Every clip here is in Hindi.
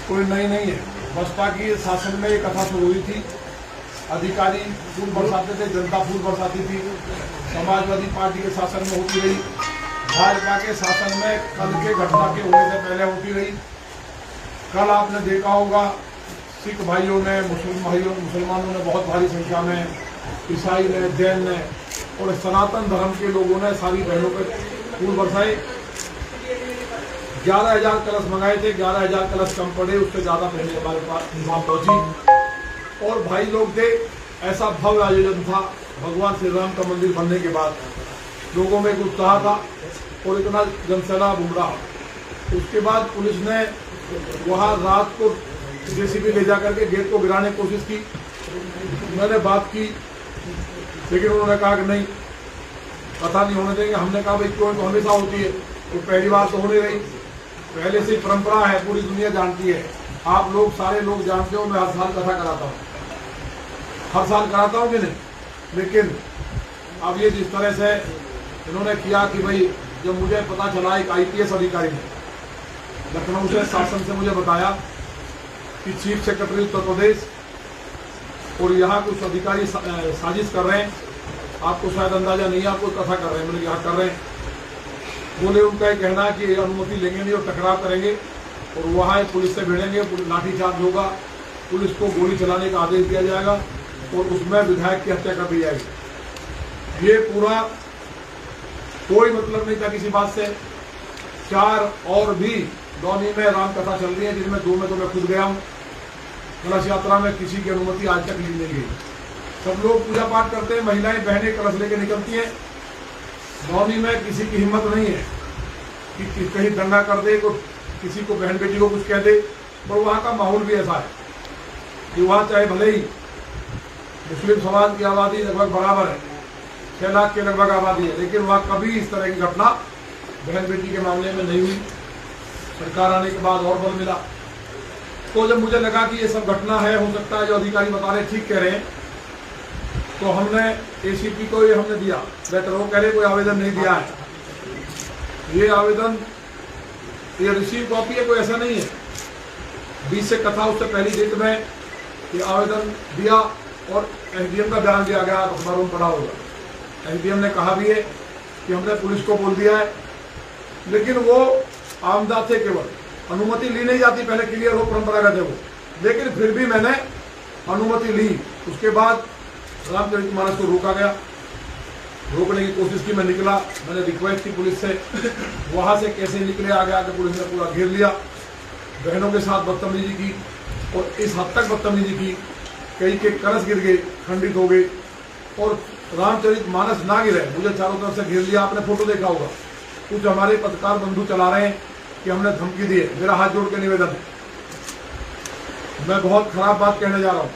कोई नई नहीं है। बसपा की शासन में ये कथा शुरू हुई थी, अधिकारी फूल बरसाते थे, जनता फूल बरसाती थी। समाजवादी पार्टी के शासन में होती रही, भाजपा के शासन में कल के घटना के होने से पहले होती रही। कल आपने देखा होगा सिख भाइयों ने, मुसलमानों ने बहुत भारी संख्या में, ईसाई ने, जैन ने और सनातन धर्म के लोगों ने सारी बहनों पर फूल बरसाए। 11,000 कलश मंगाए थे, 11,000 कलश कम पड़े, उससे ज़्यादा बहनें हमारे पास वहाँ पहुँची। और भाई लोग थे, ऐसा भव्य आयोजन था। भगवान श्री राम का मंदिर बनने के बाद लोगों में एक उत्साह था और इतना जनसैलाब उमड़ा। उसके बाद पुलिस ने वहाँ रात को जेसीबी ले जाकर के गेट को गिराने की कोशिश की। मैंने बात की, लेकिन उन्होंने कहा कि नहीं, कथा नहीं होने देंगे। हमने कहा भाई क्यों, तो हमेशा होती है, तो पहली बार तो होने रही, पहले से परंपरा है, पूरी दुनिया जानती है, आप लोग सारे लोग जानते हो। मैं हर साल कथा कराता हूँ, हर साल कराता हूँ कि नहीं। लेकिन अब ये जिस तरह से इन्होंने किया कि भाई, जब मुझे पता चला एक IPS अधिकारी ने लखनऊ से शासन से मुझे बताया कि चीफ सेक्रेटरी उत्तर प्रदेश और यहाँ कुछ अधिकारी साजिश कर रहे हैं, आपको शायद अंदाजा नहीं है, आपको कथा कर रहे हैं। मैंने यहाँ कर रहे हैं, बोले उनका ये कहना है कि अनुमति लेंगे नहीं और टकराव करेंगे और वहाँ पुलिस से भिड़ेंगे, लाठीचार्ज होगा, पुलिस को गोली चलाने का आदेश दिया जाएगा और उसमें विधायक की हत्या कर दी जाएगी। ये पूरा कोई मतलब नहीं था किसी बात से। 4 और भी दौनी में राम कथा चल रही है, जिनमें 2 में तो मैं खुद गया हूँ। कलश यात्रा में किसी की अनुमति आज तक ली नहीं गई। सब लोग पूजा पाठ करते हैं, महिलाएं बहनें कलश लेके निकलती हैं। दौनी में किसी की हिम्मत नहीं है कि कहीं दंगा कर दे, किसी को बहन बेटी को कुछ कह दे। पर वहाँ का माहौल भी ऐसा है कि वहाँ चाहे भले ही मुस्लिम समाज की आबादी लगभग बराबर है, 6 लाख के लगभग आबादी है, लेकिन वहाँ कभी इस तरह की घटना बहन बेटी के मामले में नहीं हुई। सरकार आने के बाद और बल मिला। तो जब मुझे लगा कि ये सब घटना है, हो सकता है जो अधिकारी बता रहे ठीक कह रहे हैं, तो हमने ACP को ये हमने दिया लेटर। वो कह रहे कोई आवेदन नहीं दिया है, ये आवेदन ये रिसीव कॉपी है, कोई ऐसा नहीं है। 20 से कथा उससे पहली डेट में ये आवेदन दिया और SDM का बयान दिया गया, अखबारों में पढ़ा होगा। SDM ने कहा भी है कि हमने पुलिस को बोल दिया है, लेकिन वो आमदा थे, केवल अनुमति ली नहीं जाती, पहले क्लियर हो, परंपरागत है वो। लेकिन फिर भी मैंने अनुमति ली। उसके बाद रामचरितमानस को रोका गया, रोकने की कोशिश की, मैं निकला, मैंने रिक्वेस्ट की पुलिस से, वहां से कैसे निकले आगे आके पुलिस ने पूरा घेर लिया, बहनों के साथ बदतमीजी की और इस हद तक बदतमीजी की कई के कलश गिर गए, खंडित हो गए और रामचरितमानस ना गिरे, मुझे चारों तरफ से घेर लिया। आपने फोटो देखा होगा, कुछ हमारे पत्रकार बंधु चला रहे हैं कि हमने धमकी दी है। मेरा हाथ जोड़ के निवेदन है, मैं बहुत खराब बात कहने जा रहा हूँ,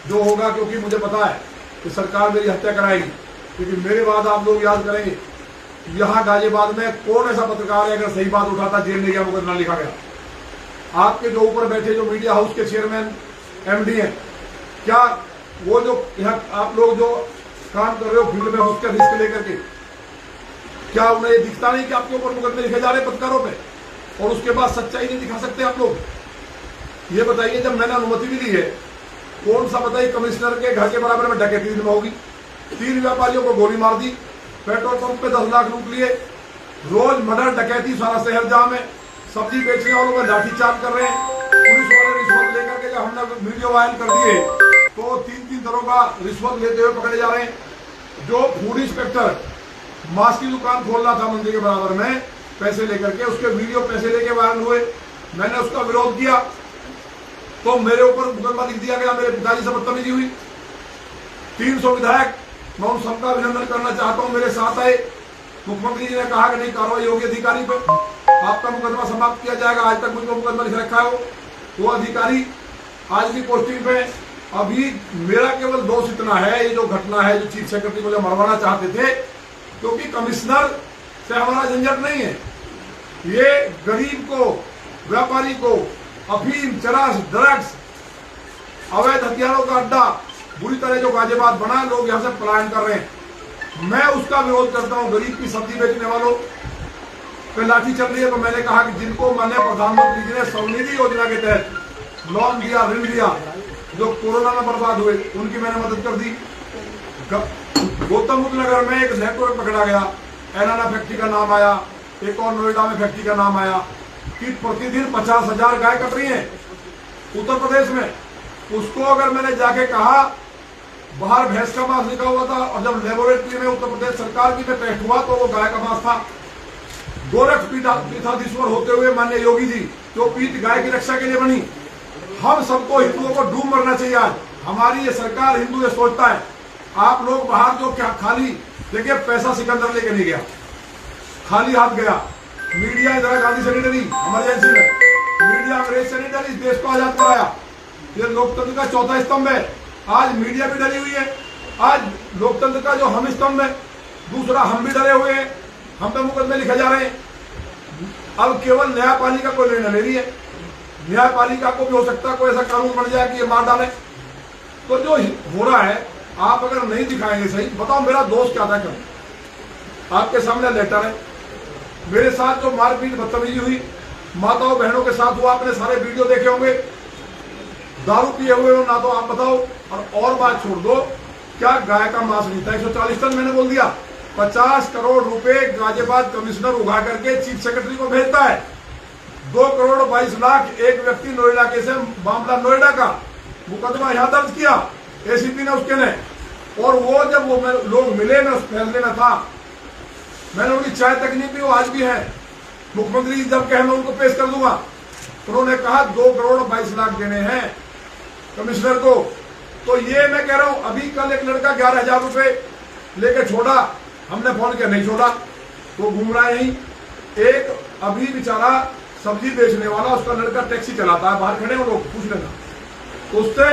जो होगा, क्योंकि मुझे पता है कि सरकार मेरी हत्या कराएगी। क्योंकि मेरे बाद आप लोग याद करेंगे, यहाँ गाजियाबाद में कौन ऐसा पत्रकार है, अगर सही बात उठाता जेल में गया, मुकदमा लिखा गया। आपके जो ऊपर बैठे जो मीडिया हाउस के चेयरमैन MD हैं, क्या वो जो यहाँ आप लोग जो काम कर रहे हो फील्ड में, उसका रिस्क लेकर के, क्या उन्हें ये दिखता नहीं कि आपके ऊपर मुकदमे लिखे जा रहे हैं पत्रकारों पे, और उसके बाद सच्चाई नहीं दिखा सकते आप लोग? ये बताइए, जब मैंने अनुमति भी ली है, कौन सा बताइए कमिश्नर के घर के बराबर में डकैती दिन में होगी? 3 व्यापारियों को गोली मार दी, पेट्रोल पंप पे 10 लाख लूट लिए, रोज मर्डर डकैती, सारा शहर जाम है, सब्जी बेचने वालों पर लाठीचार्ज कर रहे हैं। पुलिस वाले रिश्वत लेकर के, जब हमने वीडियो वायरल कर दिए तो 3-3 दरोगा रिश्वत लेते हुए पकड़े जा रहे हैं। जो फूड इंस्पेक्टर मांस की दुकान खोल रहा था मंदिर के बराबर में पैसे लेकर के, उसके वीडियो पैसे लेके वायरल हुए, मैंने उसका विरोध किया तो मेरे ऊपर मुकदमा लिख दिया गया, मेरे पिताजी से बदतमीजी हुई। 300 विधायक, मैं उन सबका अभिनंदन करना चाहता हूं, मेरे साथ आए। मुख्यमंत्री जी ने कहा कि नहीं, कार्रवाई होगी अधिकारी पर, आपका मुकदमा समाप्त किया जाएगा। आज तक मुझको मुकदमा लिख रखा है वो अधिकारी आज भी पोस्टिंग पे। अभी मेरा केवल दोष इतना है, ये जो घटना है, जो चीफ सेक्रेटरी मुझे मरवाना चाहते थे, क्योंकि कमिश्नर से हमारा झंझट नहीं है। ये गरीब को, व्यापारी को अफीम, चरस, ड्रग्स, अवैध हथियारों का अड्डा बुरी तरह जो गाजियाबाद बना, लोग यहाँ से पलायन कर रहे हैं। मैं उसका विरोध करता हूँ। गरीब की सब्जी बेचने वालों पे लाठी चल रही है, तो मैंने कहा कि जिनको मैंने प्रधानमंत्री जी ने स्वनिधि योजना के तहत लोन दिया, ऋण दिया, जो कोरोना में बर्बाद हुए उनकी मैंने मदद कर दी। गौतम बुद्ध नगर में एक नेटवर्क पकड़ा गया, एनाना फैक्ट्री का नाम आया, एक और नोएडा में फैक्ट्री का नाम आया कि प्रतिदिन 50,000 गाय कट रही हैं उत्तर प्रदेश में। उसको अगर मैंने जाके कहा, बाहर भैंस का मांस लिखा हुआ था और जब लेबोरेटरी में उत्तर प्रदेश सरकार की में टेस्ट हुआ तो वो गाय का मांस था। गोरख पीठाधीश्वर होते हुए माननीय योगी जी, जो पीठ गाय की रक्षा के लिए बनी। हम सबको हिंदुओं को डूब मरना चाहिए। आज हमारी ये सरकार हिंदू ये सोचता है, आप लोग बाहर जो क्या खाली देखिए, पैसा सिकंदर लेके नहीं गया, खाली हाथ गया। मीडिया इंदिरा गांधी से नहीं डरी, इमरजेंसी में मीडिया अंग्रेज से नहीं डरी, देश को आजाद कराया। ये लोकतंत्र का चौथा स्तंभ है। आज मीडिया भी डरी हुई है। आज लोकतंत्र का जो हम स्तंभ है, दूसरा हम भी डरे हुए हैं, हम पे मुकदमे लिखे जा रहे हैं। अब केवल न्यायपालिका कोई निर्णय ले रही है। न्यायपालिका को भी हो सकता है कोई ऐसा कानून बन जाए कि ये मार डाले। तो जो हो रहा है, आप अगर नहीं दिखाएंगे सही, बताओ मेरा दोष क्या था? कल आपके सामने लेटर है, मेरे साथ जो मारपीट बदतमीजी हुई माताओं बहनों के साथ हुआ, आपने सारे वीडियो देखे होंगे। दारू पिए हुए हो ना, तो आप बताओ। और बात छोड़ दो, क्या गाय का मांस नहीं था? 140 टन मैंने बोल दिया। 50 करोड़ रुपए गाजियाबाद कमिश्नर उगा करके चीफ सेक्रेटरी को भेजता है। 2 करोड़ 22 लाख एक व्यक्ति नोएडा के से मामला, नोएडा का मुकदमा यहां दर्ज किया एसीपी ने, उसके ने। और वो जब वो लोग मिले, मैं उस फैसले में था, मैंने उनकी चाय तक नहीं पी, वो आज भी है। मुख्यमंत्री जी जब कहे मैं उनको पेश कर दूंगा। उन्होंने कहा 2 करोड़ 22 लाख देने हैं कमिश्नर को। तो ये मैं कह रहा हूं, अभी कल एक लड़का 11,000 रुपए लेके छोड़ा, हमने फोन किया, नहीं छोड़ा, वो घूम रहा है यहीं। एक अभी बेचारा सब्जी बेचने वाला, उसका लड़का टैक्सी चलाता है, बाहर खड़े हो लोग, पूछ लेना। उससे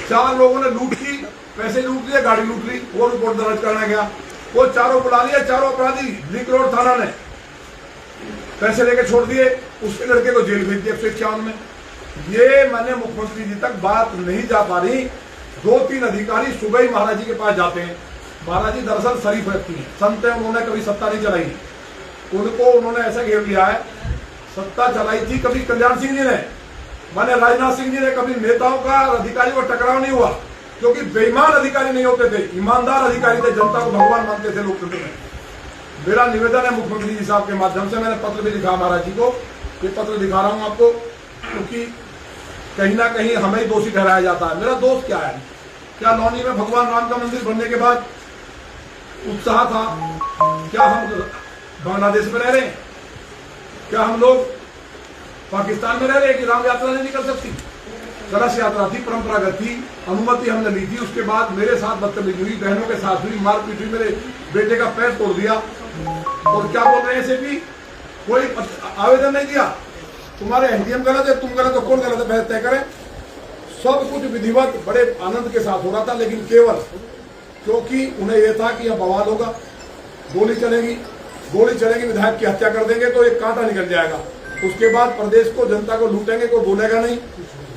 4 लोगों ने लूट की, पैसे लूट लिए, गाड़ी लूट ली, वो रिपोर्ट दर्ज करना गया। वो चारों बुला लिया, चारों अपराधी लिंक रोड थाना ने पैसे लेके छोड़ दिए। उसके लड़के को जेल भेज दिया 151 में। ये मैंने मुख्यमंत्री जी तक बात नहीं जा पा रही। 2-3 अधिकारी सुबह ही महाराज जी के पास जाते हैं। महाराज जी दरअसल शरीफ व्यक्ति हैं, संत हैं, उन्होंने कभी सत्ता नहीं चलाई। उनको उन्होंने ऐसा घेर लिया है, सत्ता चलाई थी कभी कल्याण सिंह जी ने, माने राजनाथ सिंह जी ने। कभी नेताओं का अधिकारियों का टकराव नहीं हुआ, क्योंकि बेईमान अधिकारी नहीं होते थे, ईमानदार अधिकारी थे, जनता को भगवान मानते थे लोकतंत्र में। मेरा निवेदन है मुख्यमंत्री जी साहब के माध्यम से, मैंने पत्र भी लिखा महाराज जी को, ये पत्र दिखा रहा हूं आपको, क्योंकि कहीं ना कहीं हमें ही दोषी ठहराया जाता है। मेरा दोष क्या है? क्या लौनी में भगवान राम का मंदिर बनने के बाद उत्साह था? क्या हम बांग्लादेश में रह रहे हैं? क्या हम लोग पाकिस्तान में रह रहे हैं कि राम यात्रा नहीं निकल सकती? कलश यात्रा थी, परंपरागत थी, अनुमति हमने ली थी। उसके बाद मेरे साथ बदतमीजी हुई, बहनों के साथ हुई, मारपीट हुई, मेरे बेटे का पैर तोड़ दिया। और क्या बोल रहे हैं ऐसे भी? कोई आवेदन नहीं दिया, तुम्हारे एसडीएम गलत है, तुम गलत हो, कौन गलत है, तय करें। सब कुछ विधिवत बड़े आनंद के साथ हो रहा था, लेकिन केवल क्योंकि उन्हें यह था कि यह बवाल होगा, गोली चलेगी, विधायक की हत्या कर देंगे तो एक कांटा निकल जाएगा। उसके बाद प्रदेश को, जनता को लूटेंगे, कोई बोलेगा नहीं।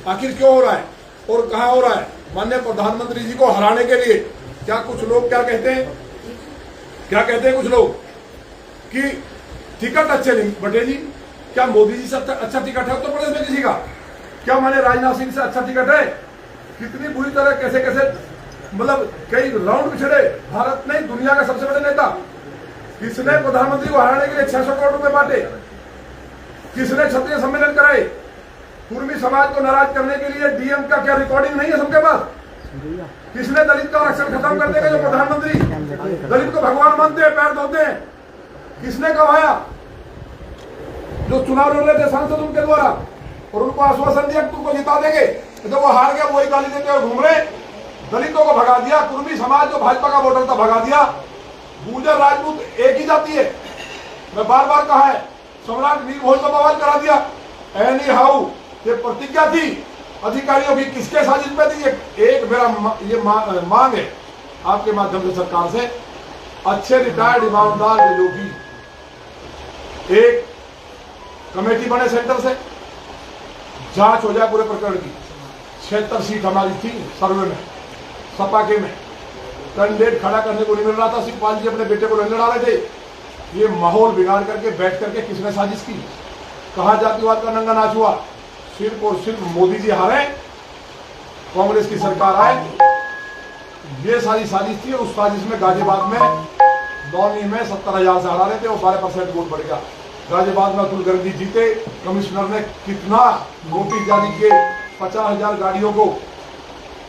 आखिर क्यों हो रहा है और कहां हो रहा है? माननीय प्रधानमंत्री जी को हराने के लिए क्या कुछ लोग क्या कहते हैं कुछ लोग कि टिकट अच्छे नहीं बटे जी। क्या मोदी जी से अच्छा टिकट है उत्तर प्रदेश में किसी का? क्या माने राजनाथ सिंह से अच्छा टिकट है? कितनी बुरी तरह कैसे मतलब कई राउंड पिछड़े, भारत नहीं दुनिया का सबसे बड़े नेता। किसने प्रधानमंत्री को हराने के लिए 600 करोड़ रुपए बांटे? किसने क्षत्रिय सम्मेलन कराए? कुर्मी समाज को नाराज करने के लिए डीएम का क्या रिकॉर्डिंग नहीं है सबके पास? किसने दलित का आरक्षण खत्म कर देगा? जो प्रधानमंत्री दलित को भगवान मानते हैं, पैर धोते हैं, किसने करवाया? जो चुनाव लड़ रहे थे सांसद उनके द्वारा, और उनको आश्वासन दिया तुमको जिता देंगे, तो जब वो हार गया वही गाली देते और घूम रहे। दलितों को भगा दिया, कुर्मी समाज जो भाजपा का वोटर था भगा दिया। गुर्जर राजपूत एक ही जाती है, मैं बार बार कहा है। सम्राट नील भोज को बवाल करा दिया। एनी हाउ ये प्रतिज्ञा थी अधिकारियों की, किसके साजिश पे थी? एक मेरा मांग है आपके माध्यम से सरकार से, अच्छे रिटायर्ड ईमानदार लोग एक कमेटी बने सेंटर से, जांच हो जाए पूरे प्रकरण की। 76 सीट हमारी थी सर्वे में, सपा के में कैंडिडेट खड़ा करने को नहीं मिल रहा था। शिवपाल जी अपने बेटे को लड़ने लड़ा रहे थे। ये माहौल बिगाड़ करके बैठ करके किसने साजिश की? कहा जातिवाद का नंगा नाच हुआ? सिर्फ और सिर्फ मोदी जी हारे, कांग्रेस की सरकार आए, ये सारी साजिश थी। उस साजिश में गाजियाबाद में दौनी में 70,000 से हरा रहे थे और 12% वोट बढ़ गया। गाजियाबाद में अतुल गर्ग जी जीते। कमिश्नर ने कितना नोटिस जारी किए, 50,000 गाड़ियों को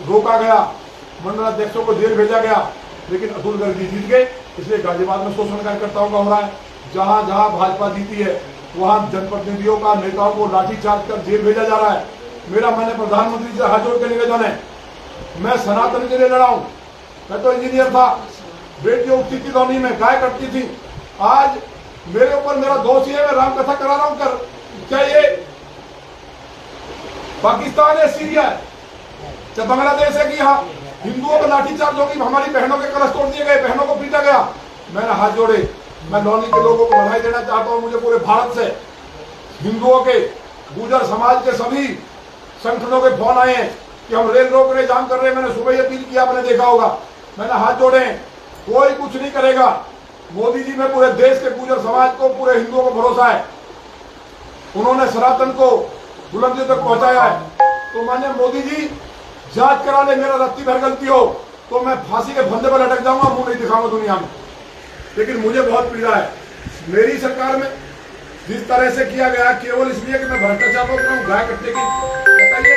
रोका गया, मंडलाध्यक्षों को जेल भेजा गया, लेकिन अतुल गर्ग जी जीत गए। इसलिए गाजियाबाद में शोषण कार्यकर्ताओं का हो रहा है। जहां जहां भाजपा जीती है वहां जनप्रतिनिधियों का, नेताओं को लाठीचार्ज कर जेल भेजा जा रहा है। मेरा मैंने प्रधानमंत्री से हाथ जोड़ के निवेदन है, मैं सनातन के लिए लड़ा हूं। मैं तो इंजीनियर था, बेटियां उठती थी दौनी में, गाय कटती थी। आज मेरे ऊपर मेरा दोष ही है, मैं राम कथा करा रहा हूं। कर क्या ये पाकिस्तान है, सीरिया है, चाहे बांग्लादेश है कि यहाँ हिंदुओं पर लाठीचार्ज होगी, हमारी बहनों के कलश तोड़ दिए गए, बहनों को पीटा गया। मैंने हाथ जोड़े। मैं लौनी के लोगों को बधाई देना चाहता हूं। मुझे पूरे भारत से हिंदुओं के, गुर्जर समाज के सभी संगठनों के फोन आए हैं कि हम रेल रोक रहे, जाम कर रहे हैं। मैंने सुबह ही अपील किया, आपने देखा होगा। मैंने हाथ जोड़े, कोई कुछ नहीं करेगा। मोदी जी में पूरे देश के गुर्जर समाज को, पूरे हिंदुओं को भरोसा है। उन्होंने सनातन को बुलंदियों तक पहुंचाया है। तो माननीय मोदी जी जांच करा ले, मेरा रत्ती भर गलती हो तो मैं फांसी के फंदे पर लटक जाऊंगा, मुंह नहीं दिखाऊंगा दुनिया में। लेकिन मुझे बहुत पीड़ा है मेरी सरकार में जिस तरह से किया गया, केवल इसलिए कि मैं भ्रष्टाचार रोक रहा हूँ, गाय कटने की। बताइए,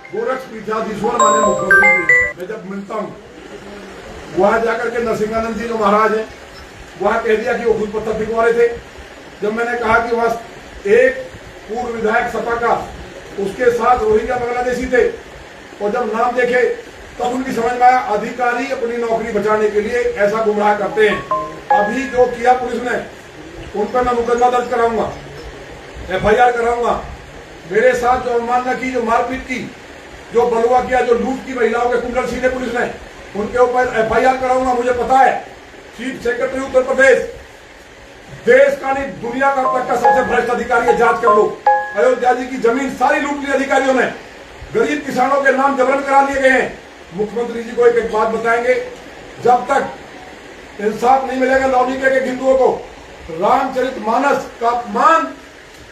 गोरक्षपीठाधीश्वर माननीय मुख्यमंत्री मैं जब मिलता हूँ, वहां जाकर के नरसिंहानंद जी जो महाराज हैं, वहां कह दिया कि वो खुद पत्थर फिकवा रहे थे। जब मैंने कहा कि वहां एक पूर्व विधायक सपा का, उसके साथ रोहिंग्या बांग्लादेशी थे, और जब नाम देखे तब उनकी समझ में आया अधिकारी अपनी नौकरी बचाने के लिए ऐसा गुमराह करते हैं। अभी जो किया पुलिस ने, उन पर मैं मुकदमा दर्ज कराऊंगा, FIR कराऊंगा। मेरे साथ जो अवमानना की, जो मारपीट की, जो बलवा किया, जो लूट की महिलाओं के कुंडल सीने पुलिस ने, उनके ऊपर FIR कराऊंगा। मुझे पता है चीफ सेक्रेटरी उत्तर प्रदेश देश का नहीं दुनिया का अब तक का सबसे भ्रष्ट अधिकारी है, जांच कर लो। अयोध्या जी की जमीन सारी लूट ली अधिकारियों ने, गरीब किसानों के नाम जबरन करा दिए गए हैं। मुख्यमंत्री जी को एक बात बताएंगे, जब तक इंसाफ नहीं मिलेगा लौनी के हिंदुओं को, रामचरितमानस का अपमान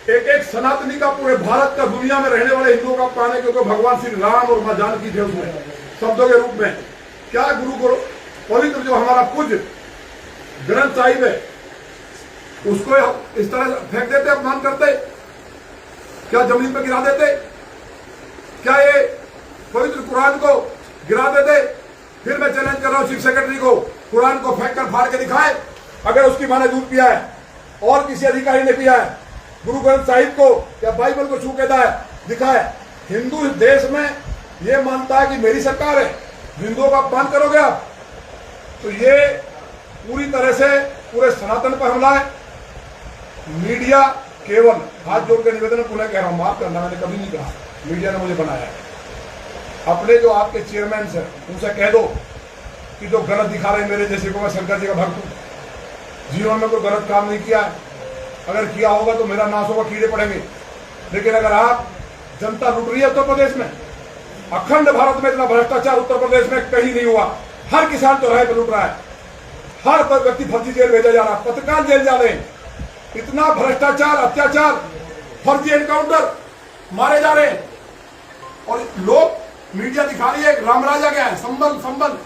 एक एक सनातनी का, पूरे भारत का, दुनिया में रहने वाले हिंदुओं का अपमान है, क्योंकि भगवान श्री राम और मां जानकी थे उसमें शब्दों के रूप में। क्या गुरु पवित्र जो हमारा पूज्य ग्रंथ साहिब है, उसको इस तरह फेंक देते, अपमान करते, क्या जमीन पर गिरा देते? क्या ये पवित्र कुरान को गिरा देते? फिर मैं चैलेंज कर रहा हूं चीफ सेक्रेटरी को, कुरान को फेंक कर फाड़ के दिखाए, अगर उसकी मां ने दूध पिया है और किसी अधिकारी ने पिया है, गुरु ग्रंथ साहिब को या बाइबल को छू के दिखाए। हिंदू देश में ये मानता है कि मेरी सरकार है, हिंदुओं का अपमान करोगे आप, तो ये पूरी तरह से पूरे सनातन पर हमला है। मीडिया केवल, हाथ जोड़ के निवेदन पुनः कह रहा हूं, माफ करना, मैंने कभी नहीं कहा मीडिया ने मुझे बनाया है। अपने जो आपके चेयरमैन है उनसे कह दो कि जो गलत दिखा रहे हैं मेरे जैसे को, मैं शंकर जी का भक्त हूं, जीवन में कोई गलत काम नहीं किया है, अगर किया होगा तो मेरा नाश होगा, कीड़े पड़ेंगे। लेकिन अगर आप, जनता लुट रही है उत्तर प्रदेश में, अखंड भारत में इतना भ्रष्टाचार उत्तर प्रदेश में कहीं नहीं हुआ। हर किसान चौराहे पर लुट रहा है, हर व्यक्ति फर्जी जेल भेजा जा रहा है, पत्रकार जेल जा रहे हैं। इतना भ्रष्टाचार, अत्याचार, फर्जी एनकाउंटर मारे जा रहे हैं, और लोग, मीडिया दिखा रही है राम राजा गया है, संबल।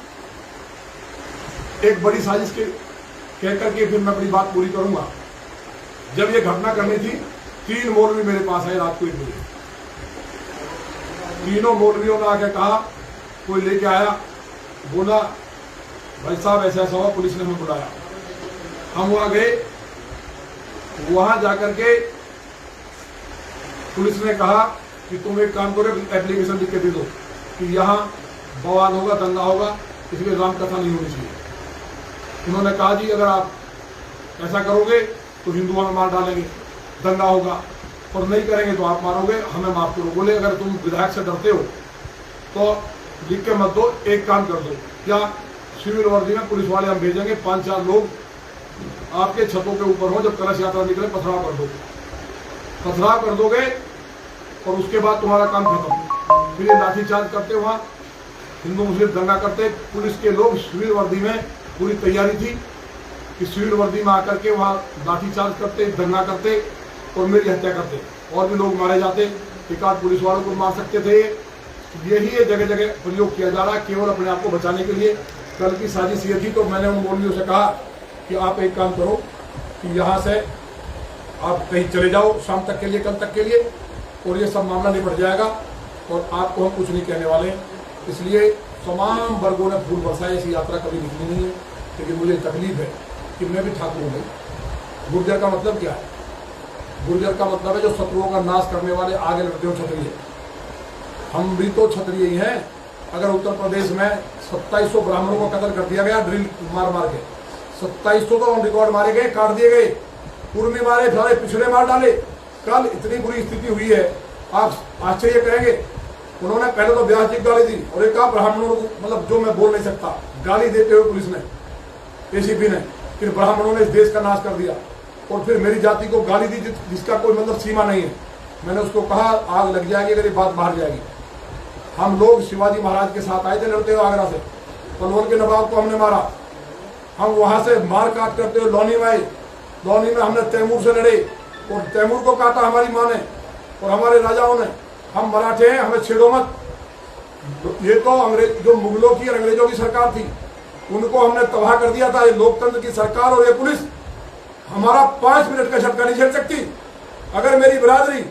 एक बड़ी साजिश के कह करके फिर मैं अपनी बात पूरी करूंगा। जब ये घटना करनी थी, 3 मौलवी मेरे पास आए रात को 1 बजे। तीनों मौलवियों ने आके कहा, कोई लेके आया, बोला भाई साहब ऐसा ऐसा हुआ, पुलिस ने हमें बुलाया। हम वहां गए, वहां जाकर के पुलिस ने कहा कि तुम एक काम करो, एप्लीकेशन लिख के दे दो कि यहाँ बवाल होगा, दंगा होगा, इसलिए रामकथा नहीं होनी चाहिए। उन्होंने कहा जी अगर आप ऐसा करोगे तो हिंदुओं में मार डालेंगे, दंगा होगा, और नहीं करेंगे तो आप मारोगे, हमें माफ करो। बोले अगर तुम विधायक से डरते हो तो लिख के मत दो, एक काम कर दो, क्या सिविल वर्दी में पुलिस वाले हम भेजेंगे, 5-4 लोग आपके छतों के ऊपर हो, जब कलश यात्रा निकले पथराव कर दो, पथराव कर दोगे और उसके बाद तुम्हारा काम खत्म। फिर ये लाठीचार्ज करते, वहां हिंदू मुस्लिम दंगा करते। पुलिस के लोग सिविल वर्दी में, पूरी तैयारी थी कि सिविल वर्दी में आकर के वहां लाठीचार्ज करते, दंगा करते, और मेरी हत्या करते, और भी लोग मारे जाते, एकाध पुलिस वालों को मार सकते थे। यही ये जगह जगह प्रयोग किया जा रहा है केवल अपने आप को बचाने के लिए। कल की साजिश ये थी, तो मैंने उन मौलवियों से कहा कि आप एक काम करो कि यहाँ से आप कहीं चले जाओ शाम तक के लिए, कल तक के लिए, और ये सब मामला निपट जाएगा और आपको हम कुछ नहीं कहने वाले। इसलिए तमाम वर्गों ने फूल बरसाए। ऐसी यात्रा कभी निकली नहीं है, लेकिन मुझे तकलीफ है कि मैं भी ठाकुर हूँ। गुर्जर का मतलब क्या है? गुर्जर का मतलब है जो शत्रुओं का नाश करने वाले, आगे लड़ते हो क्षत्रिय। हम भी तो क्षत्रिय ही हैं। अगर उत्तर प्रदेश में 2700 ब्राह्मणों को कत्ल कर दिया गया ड्रिल मार मार के, 2700 तो ऑन रिकॉर्ड मारे गए, काट दिए गए, कुर्मी मारे, सारे पिछड़े मार डाले। कल इतनी बुरी स्थिति हुई है, आप आश्चर्य करेंगे। उन्होंने पहले तो ब्यास जी गाली दी और एक कहा ब्राह्मणों को, मतलब जो मैं बोल नहीं सकता, गाली देते हुए पुलिस ने, एसीपी ने, फिर ब्राह्मणों ने इस देश का नाश कर दिया और फिर मेरी जाति को गाली दी जिसका कोई मतलब सीमा नहीं है। मैंने उसको कहा आग लग जाएगी अगर ये बात बाहर जाएगी। हम लोग शिवाजी महाराज के साथ आए थे लड़ते हुए आगरा से, पलवल के नवाब को हमने मारा। हम वहां से मार काट करते हुए लौनी में आए। लौनी में हमने तैमूर से लड़े और तैमूर को काटा हमारी माँ ने और हमारे राजाओं ने। हम मराठे हैं, हमें छेड़ो मत। ये तो अंग्रेज, जो मुगलों की और अंग्रेजों की सरकार थी, उनको हमने तबाह कर दिया था। ये लोकतंत्र की सरकार और ये पुलिस हमारा 5 मिनट का झटका नहीं झेल सकती। अगर मेरी बिरादरी,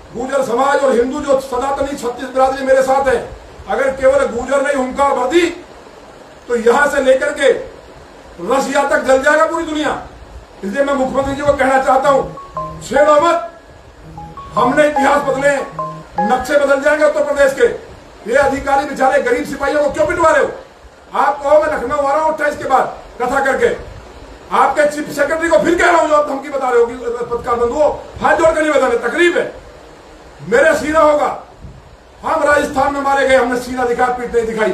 गुर्जर समाज और हिंदू जो सनातनी 36 बिरादरी मेरे साथ है, अगर केवल गुर्जर ने हुंकार भर दी तो यहां से लेकर के रसिया तक जल जाएगा पूरी दुनिया। इसलिए मैं मुख्यमंत्री जी को कहना चाहता हूं, छेड़ो मत। हमने इतिहास बदले, नक्शे बदल जाएंगे उत्तर प्रदेश के। ये अधिकारी बेचारे गरीब सिपाहियों को क्यों पिटवा रहे हो? आप कहो मैं लखनऊ आ रहा हूं 28 के बाद कथा करके। आपके चीफ सेक्रेटरी को फिर कह रहा हूं, जो आप धमकी बता रहे हो पत्रकार बंधुओं, हाथ जोड़ कर नहीं बताने, तकलीफ है। मेरे सीना होगा। हम राजस्थान में मारे गए, हमने सीना दिखा, पीठ नहीं दिखाई।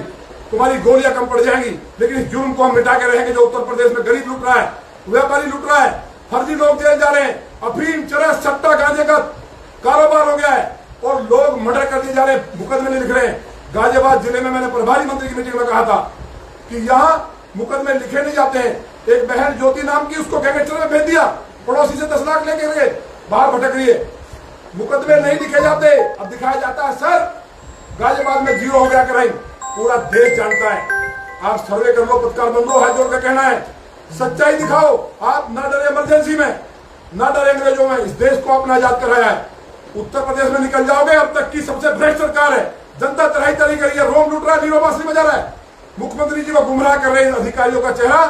तुम्हारी गोलियां कम पड़ जाएंगी, लेकिन इस जुर्म को हम मिटा के रहेंगे। जो उत्तर प्रदेश में गरीब लूट रहा है, व्यापारी लूट रहा है, फर्जी लोग जेल जा रहे हैं, अफीम, चरस, सट्टा, गांजे का कारोबार हो गया है और लोग मर्डर कर दिए जा रहे हैं, मुकदमे नहीं लिख रहे हैं। गाजियाबाद जिले में मैंने प्रभारी मंत्री की मीटिंग में कहा था कि यहाँ मुकदमे लिखे नहीं जाते हैं। एक बहन ज्योति नाम की, उसको गैंगस्टर में भेज दिया, पड़ोसी से 10 लाख लेके गए, बाहर भटक रही है। मुकदमे नहीं लिखे जाते, अब दिखाया जाता है सर गाजियाबाद में 0 हो गया क्राइम। पूरा देश जानता है। आप सर्वे कर लो, पत्रकार बंधुओं, हाथ जोड़ कर कहना है, सच्चाई दिखाओ। आप ना डरे इमरजेंसी में, ना डरे अंग्रेजों में। इस देश को आपने आजाद कराया है। उत्तर प्रदेश में निकल जाओगे, अब तक की सबसे भ्रष्ट सरकार है। जनता तराई तरी करी है, रोम लूट रहा है, लीरो बांसुरी बजा रहा है। मुख्यमंत्री जी को गुमराह कर रहे हैं अधिकारियों का चेहरा।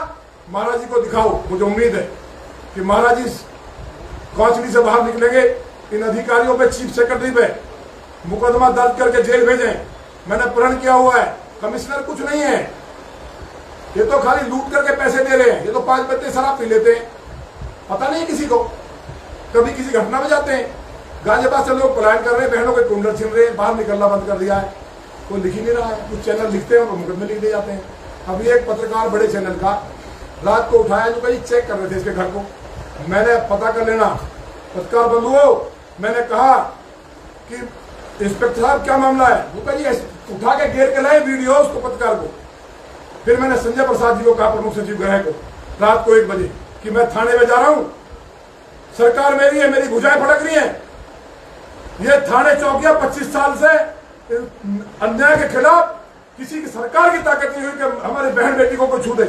महाराज जी को दिखाओ। मुझे उम्मीद है कि महाराज जी कौचली से बाहर निकलेंगे। इन अधिकारियों पे, चीफ सेक्रेटरी पे मुकदमा दर्ज करके जेल भेजें। मैंने प्रण किया हुआ है। कमिश्नर कुछ नहीं है, ये तो खाली लूट करके पैसे दे रहे हैं। ये तो 5 बत्ते शराब पी लेते हैं, पता नहीं किसी को। कभी किसी घटना में जाते हैं। गाजियाबाद से लोग पलायन कर रहे हैं, बहनों के कुंडल छीन रहे हैं, बाहर निकलना बंद कर दिया है। कोई लिख ही नहीं रहा है। कुछ चैनल लिखते हैं और मुकदमे लिख दे जाते हैं। अभी एक पत्रकार बड़े चैनल का रात को उठाया, जो कहीं चेक कर रहे थे इसके घर को। मैंने पता कर लेना पत्रकार बंधुओं। मैंने कहा कि इंस्पेक्टर साहब क्या मामला है? वो कहा जी उठा के घेर के लाए वीडियो उसको, पत्रकार को। फिर मैंने संजय प्रसाद जी को कहा, प्रमुख सचिव गृह को, रात को 1 बजे कि मैं थाने में जा रहा हूं, सरकार मेरी है, मेरी भुजाएं फटक रही हैं। ये थाने चौकियां 25 साल से अन्याय के खिलाफ, किसी की सरकार की ताकत नहीं हुई कि हमारी बहन बेटी को कोई छू दे,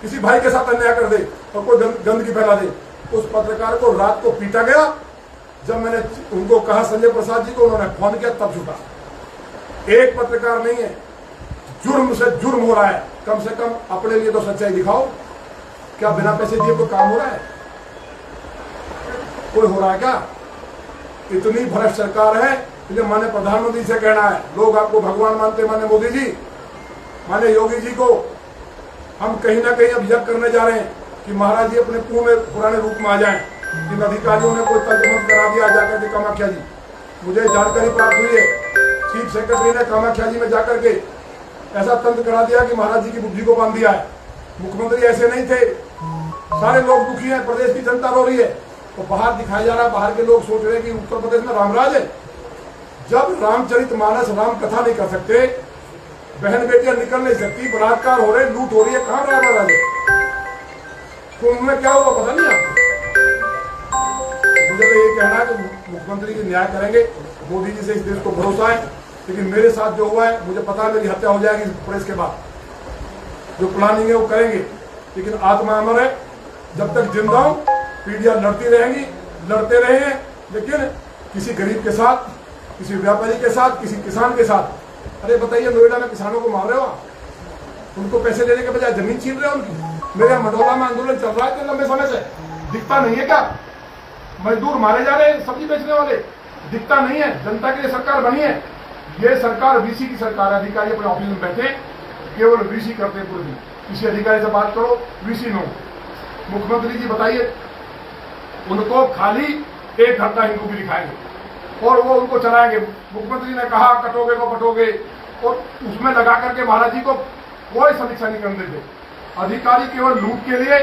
किसी भाई के साथ अन्याय कर दे और कोई गंदगी फैला दे। उस पत्रकार को रात को पीटा गया। जब मैंने उनको कहा, संजय प्रसाद जी को, उन्होंने फोन किया, तब छूटा। एक पत्रकार नहीं है, जुर्म से जुर्म हो रहा है। कम से कम अपने लिए तो सच्चाई दिखाओ। क्या बिना पैसे दिए कोई काम हो रहा है? कोई हो रहा है क्या? इतनी भ्रष्ट सरकार है। इसलिए माने प्रधानमंत्री से कहना है, लोग आपको भगवान मानते, माने मोदी जी, माने योगी जी को हम कहीं ना कहीं अब यज्ञ करने जा रहे हैं कि महाराज जी अपने पुराने रूप में आ जाएं। इन अधिकारियों ने कोई तंत्र करा दिया जाकर के कामाख्या जी। मुझे जानकारी प्राप्त हुई है, चीफ सेक्रेटरी ने कामाख्या जी में जाकर के ऐसा तंत्र करा दिया कि महाराज जी की बुद्धि को बांध दिया है। मुख्यमंत्री ऐसे नहीं थे। सारे लोग दुखी हैं, प्रदेश की जनता रो रही है। तो बाहर दिखाया जा रहा है, बाहर के लोग सोच रहे हैं कि उत्तर प्रदेश में रामराज है। जब रामचरितमानस, राम कथा नहीं कर सकते, बहन बेटियां निकल नहीं सकती, बलात्कार हो रहे, लूट हो रही है, कहां रामराज है? कुंभ में क्या हुआ पता नहीं आपको? मुझे तो ये कहना है कि मुख्यमंत्री जी न्याय करेंगे, मोदी जी से इस देश को भरोसा है। लेकिन मेरे साथ जो हुआ है, मुझे पता है मेरी हत्या हो जाएगी प्रेस के बाद। जो प्लानिंग है वो करेंगे, लेकिन आत्मा अमर है। जब तक जिंदा हूं पीढ़ियां लड़ती रहेंगी, लड़ते रहे हैं, लेकिन किसी गरीब के साथ, किसी व्यापारी के साथ, किसी किसान के साथ। अरे बताइए, नोएडा में किसानों को मार रहे हो, उनको पैसे देने के बजाय जमीन छीन रहे हो उनकी। मेरे मडौला में आंदोलन चल रहा है इतने लंबे समय से, दिखता नहीं है क्या? मजदूर मारे जा रहे हैं, सब्जी बेचने वाले, दिखता नहीं है? जनता के लिए सरकार बनी है। ये सरकार वीसी की सरकार है। अधिकारी अपने ऑफिस में बैठे केवल वीसी करते हैं पूरे दिन। किसी अधिकारी से बात करो, वीसी नो। मुख्यमंत्री जी बताइए, उनको खाली 1 घंटा हिंदू भी दिखाएंगे और वो उनको चलाएंगे। मुख्यमंत्री ने कहा कटोगे को कटोगे, और उसमें लगा करके महाराज जी को कोई समीक्षा नहीं करने देते। अधिकारी केवल लूट के लिए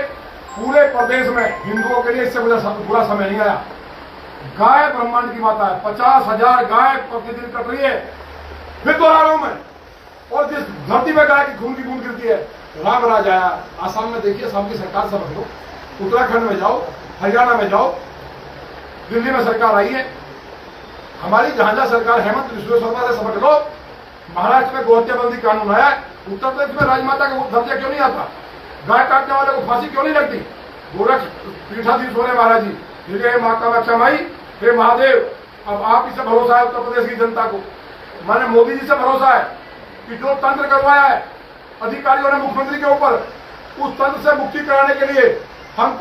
पूरे प्रदेश में हिंदुओं के लिए इससे बुरा समय नहीं आया। गाय ब्रह्मांड की माता है, 50,000 गाय प्रतिदिन कट रही है। फिर दोहरा रहा हूं मैं, और जिस धरती में गाय की खून की बूंद गिरती है, राम राज आया। आसाम में देखिए, आसाम की सरकार समझ लो, उत्तराखंड में जाओ, हरियाणा में जाओ, दिल्ली में सरकार आई है। हमारी जहां जहां सरकार हेमंत बिस्वा शर्मा से समझ लो। महाराष्ट्र में गोहत्याबंदी कानून आया, उत्तर प्रदेश में राजमाता का दर्जा क्यों नहीं आता? गाय काटने वाले को फांसी क्यों नहीं लगती? गोरख पीठाधीश हो रहे महाराज जी, हे माँ कामाख्या माई, हे महादेव। अब आप इसे भरोसा है उत्तर प्रदेश की जनता को, माने मोदी जी से भरोसा है कि जो तंत्र करवाया है अधिकारियों ने मुख्यमंत्री के ऊपर, उस तंत्र से मुक्ति कराने के लिए हम